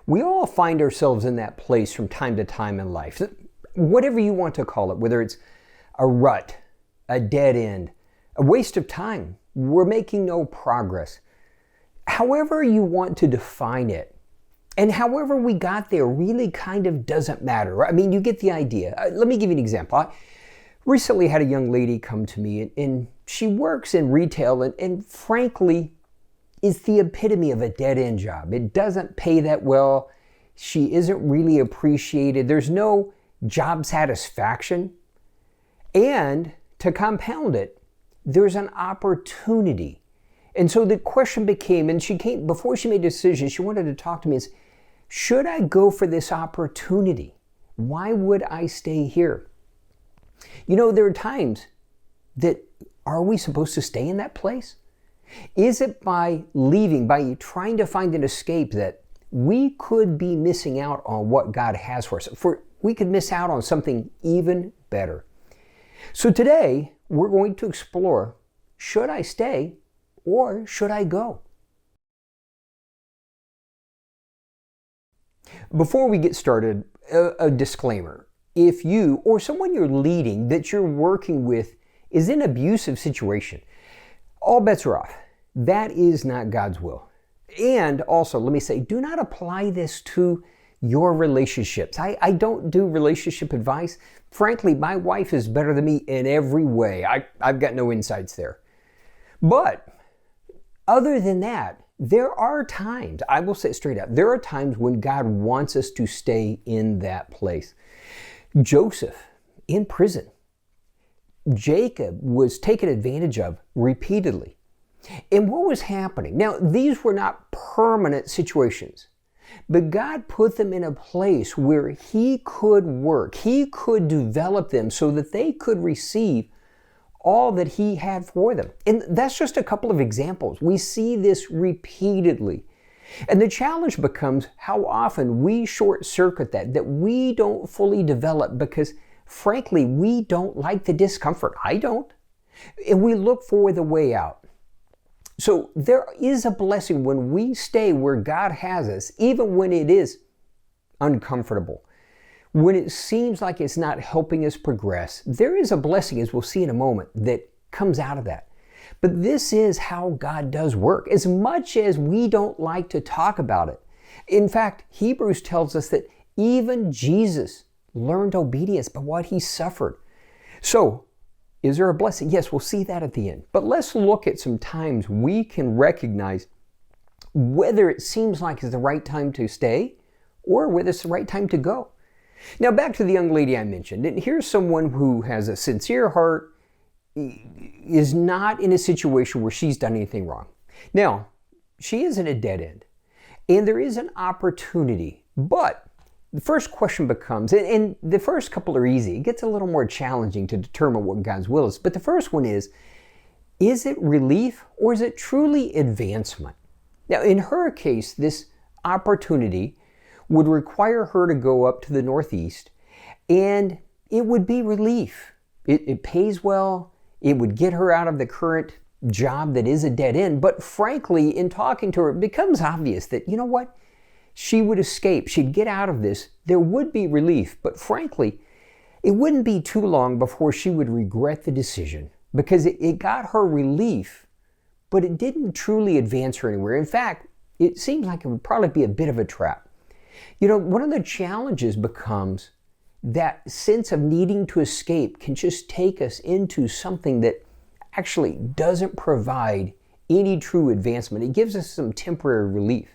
We all find ourselves in that place from time to time in life. Whatever you want to call it, whether it's a rut, a dead end, a waste of time, we're making no progress. However you want to define it, and however we got there really kind of doesn't matter. I mean, you get the idea. Let me give you an example. I recently had a young lady come to me, and she works in retail, and frankly, is the epitome of a dead-end job. It doesn't pay that well. She isn't really appreciated. There's no job satisfaction. And to compound it, there's an opportunity. And so the question became, and before she made a decision, she wanted to talk to me, is, should I go for this opportunity? Why would I stay here? You know, there are times that, are we supposed to stay in that place? Is it by leaving, by trying to find an escape, that we could be missing out on what God has for us? We could miss out on something even better. So today, we're going to explore, should I stay or should I go? Before we get started, a disclaimer. If you or someone you're leading that you're working with is in an abusive situation, all bets are off. That is not God's will. And also, let me say, do not apply this to your relationships. I don't do relationship advice. Frankly, my wife is better than me in every way. I've got no insights there. But other than that, there are times, I will say it straight out, there are times when God wants us to stay in that place. Joseph in prison. Jacob was taken advantage of repeatedly. And what was happening? Now, these were not permanent situations, but God put them in a place where He could work. He could develop them so that they could receive all that He had for them. And that's just a couple of examples. We see this repeatedly. And the challenge becomes how often we short circuit that we don't fully develop because, frankly, we don't like the discomfort. I don't. And we look for the way out. So there is a blessing when we stay where God has us, even when it is uncomfortable. When it seems like it's not helping us progress, there is a blessing, as we'll see in a moment, that comes out of that. But this is how God does work, as much as we don't like to talk about it. In fact, Hebrews tells us that even Jesus learned obedience by what He suffered. So, is there a blessing? Yes, we'll see that at the end. But let's look at some times we can recognize whether it seems like it's the right time to stay or whether it's the right time to go. Now, back to the young lady I mentioned. And here's someone who has a sincere heart, is not in a situation where she's done anything wrong. Now, she is in a dead end, and there is an opportunity. But the first question becomes, and the first couple are easy. It gets a little more challenging to determine what God's will is. But the first one is it relief or is it truly advancement? Now, in her case, this opportunity would require her to go up to the Northeast, and it would be relief. It pays well. It would get her out of the current job that is a dead end. But frankly, in talking to her, it becomes obvious that, you know what? She would escape. She'd get out of this. There would be relief. But frankly, it wouldn't be too long before she would regret the decision because it got her relief, but it didn't truly advance her anywhere. In fact, it seems like it would probably be a bit of a trap. You know, one of the challenges becomes that sense of needing to escape can just take us into something that actually doesn't provide any true advancement. It gives us some temporary relief.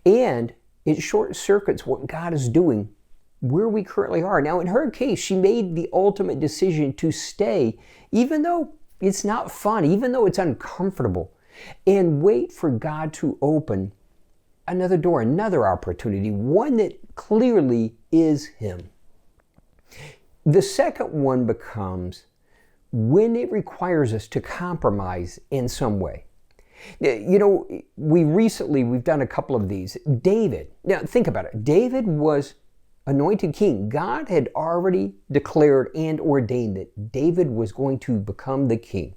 And it short circuits what God is doing where we currently are. Now, in her case, she made the ultimate decision to stay, even though it's not fun, even though it's uncomfortable, and wait for God to open another door, another opportunity, one that clearly is Him. The second one becomes when it requires us to compromise in some way. You know, we've done a couple of these. David, now think about it. David was anointed king. God had already declared and ordained that David was going to become the king.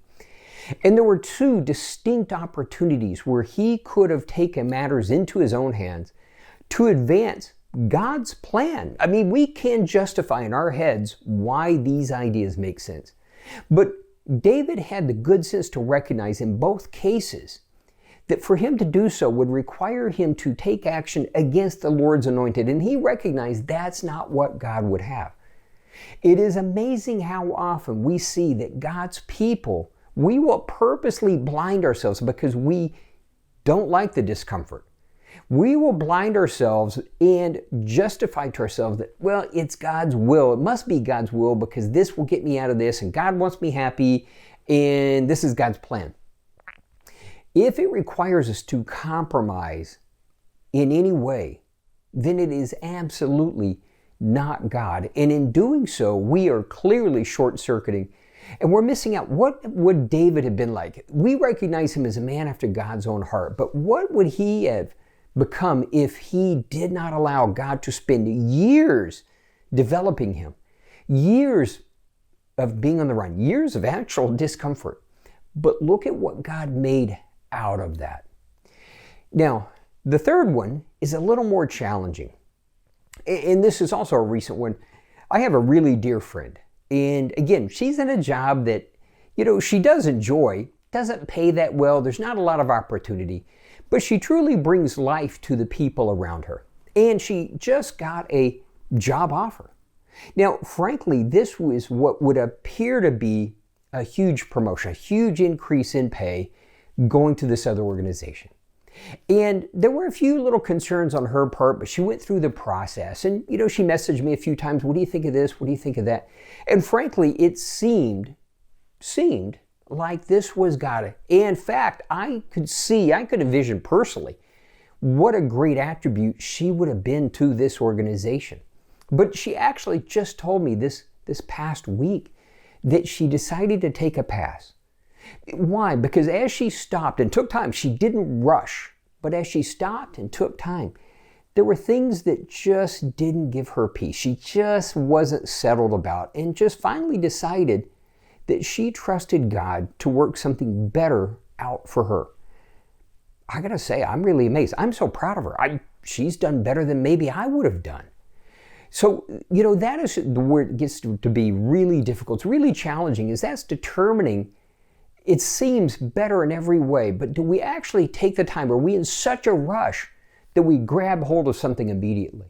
And there were two distinct opportunities where he could have taken matters into his own hands to advance God's plan. I mean, we can justify in our heads why these ideas make sense. But David had the good sense to recognize in both cases that for him to do so would require him to take action against the Lord's anointed. And he recognized that's not what God would have. It is amazing how often we see that God's people, we will purposely blind ourselves because we don't like the discomfort. We will blind ourselves and justify to ourselves that, well, it's God's will. It must be God's will because this will get me out of this and God wants me happy and this is God's plan. If it requires us to compromise in any way, then it is absolutely not God. And in doing so, we are clearly short-circuiting and we're missing out. What would David have been like? We recognize him as a man after God's own heart, but what would he have become if he did not allow God to spend years developing him, years of being on the run, years of actual discomfort? But look at what God made out of that. Now, the third one is a little more challenging. And this is also a recent one. I have a really dear friend. And again, she's in a job that, she does enjoy, doesn't pay that well. There's not a lot of opportunity, but she truly brings life to the people around her. And she just got a job offer. Now, frankly, this was what would appear to be a huge promotion, a huge increase in pay going to this other organization. And there were a few little concerns on her part, but she went through the process. And, she messaged me a few times, what do you think of this? What do you think of that? And frankly, it seemed like this was God. In fact, I could envision personally what a great attribute she would have been to this organization. But she actually just told me this past week that she decided to take a pass. Why? Because as she stopped and took time, she didn't rush, but as she stopped and took time, there were things that just didn't give her peace. She just wasn't settled about and just finally decided that she trusted God to work something better out for her. I gotta say, I'm really amazed. I'm so proud of her. She's done better than maybe I would have done. So, that is where it gets to be really difficult. It's really challenging, is that's determining. It seems better in every way, but do we actually take the time? Are we in such a rush that we grab hold of something immediately?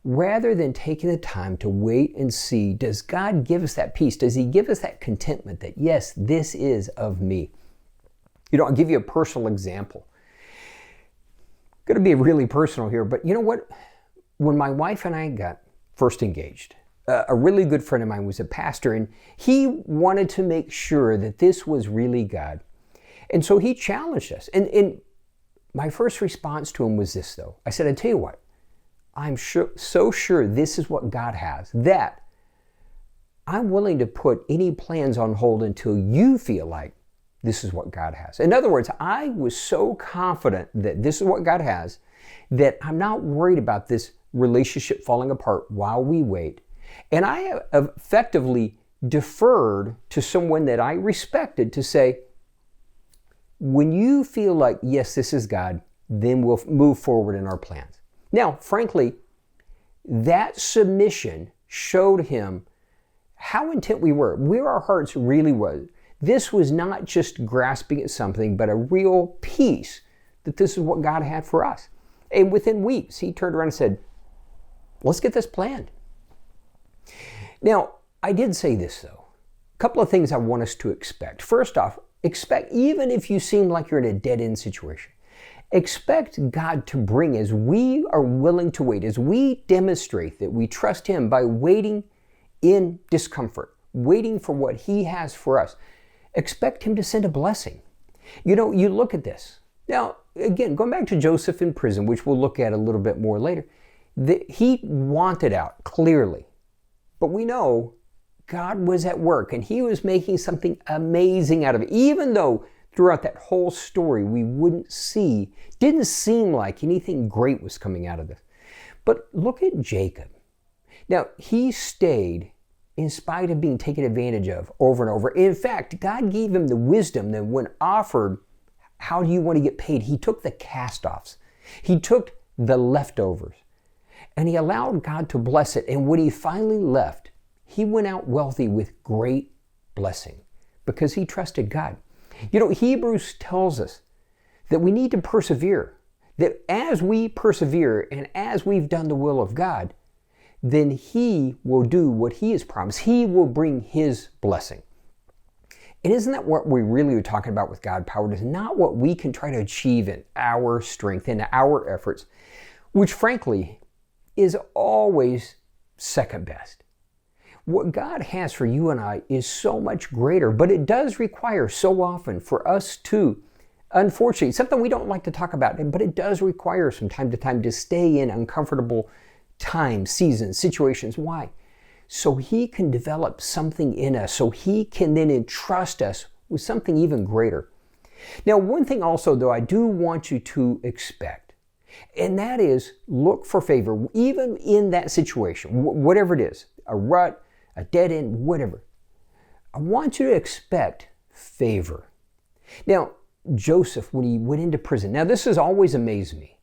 Rather than taking the time to wait and see, does God give us that peace? Does He give us that contentment that, yes, this is of me? I'll give you a personal example. Going to be really personal here, but you know what? When my wife and I got first engaged, a really good friend of mine was a pastor, and he wanted to make sure that this was really God. And so he challenged us. And my first response to him was this, though. I said, I tell you what, I'm so sure this is what God has, that I'm willing to put any plans on hold until you feel like this is what God has. In other words, I was so confident that this is what God has that I'm not worried about this relationship falling apart while we wait. And I effectively deferred to someone that I respected to say, when you feel like, yes, this is God, then we'll move forward in our plans. Now, frankly, that submission showed him how intent we were, where our hearts really was. This was not just grasping at something, but a real peace that this is what God had for us. And within weeks, he turned around and said, let's get this planned. Now, I did say this, though. A couple of things I want us to expect. First off, expect, even if you seem like you're in a dead-end situation, expect God to bring, as we are willing to wait, as we demonstrate that we trust Him by waiting in discomfort, waiting for what He has for us, expect Him to send a blessing. You look at this. Now, again, going back to Joseph in prison, which we'll look at a little bit more later, he wanted out, clearly. But we know God was at work and He was making something amazing out of it. Even though throughout that whole story we didn't seem like anything great was coming out of this. But look at Jacob. Now, he stayed in spite of being taken advantage of over and over. In fact, God gave him the wisdom that when offered, how do you want to get paid? He took the cast-offs. He took the leftovers. And he allowed God to bless it. And when he finally left, he went out wealthy with great blessing because he trusted God. You know, Hebrews tells us that we need to persevere, that as we persevere and as we've done the will of God, then he will do what he has promised. He will bring his blessing. And isn't that what we really are talking about with God powered? Is not what we can try to achieve in our strength, in our efforts, which frankly is always second best. What God has for you and I is so much greater, but it does require so often for us to, unfortunately, something we don't like to talk about, but it does require from time to time to stay in uncomfortable times, seasons, situations. Why? So he can develop something in us, so he can then entrust us with something even greater. Now, one thing also, though, I do want you to expect, and that is look for favor, even in that situation, whatever it is, a rut, a dead end, whatever. I want you to expect favor. Now, Joseph, when he went into prison, now this has always amazed me.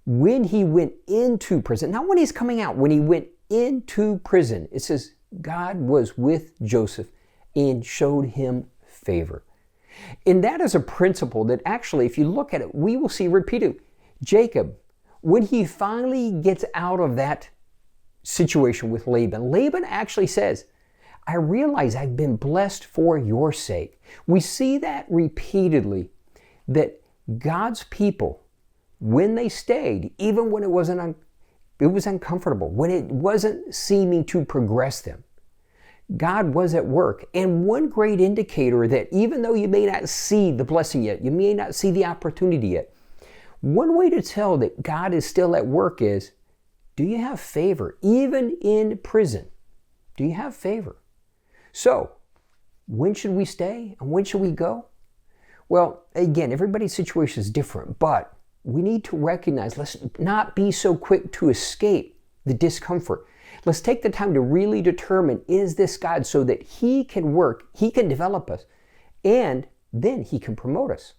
When he went into prison, not when he's coming out, when he went into prison, it says God was with Joseph and showed him favor. And that is a principle that actually, if you look at it, we will see repeated. Jacob, when he finally gets out of that situation with Laban, Laban actually says, I realize I've been blessed for your sake. We see that repeatedly, that God's people, when they stayed, even when it was uncomfortable, when it wasn't seeming to progress them, God was at work. And one great indicator that even though you may not see the blessing yet, you may not see the opportunity yet, one way to tell that God is still at work is, do you have favor? Even in prison, do you have favor? So, when should we stay and when should we go? Well, again, everybody's situation is different, but we need to recognize, let's not be so quick to escape the discomfort. Let's take the time to really determine, is this God, so that he can work, he can develop us, and then he can promote us.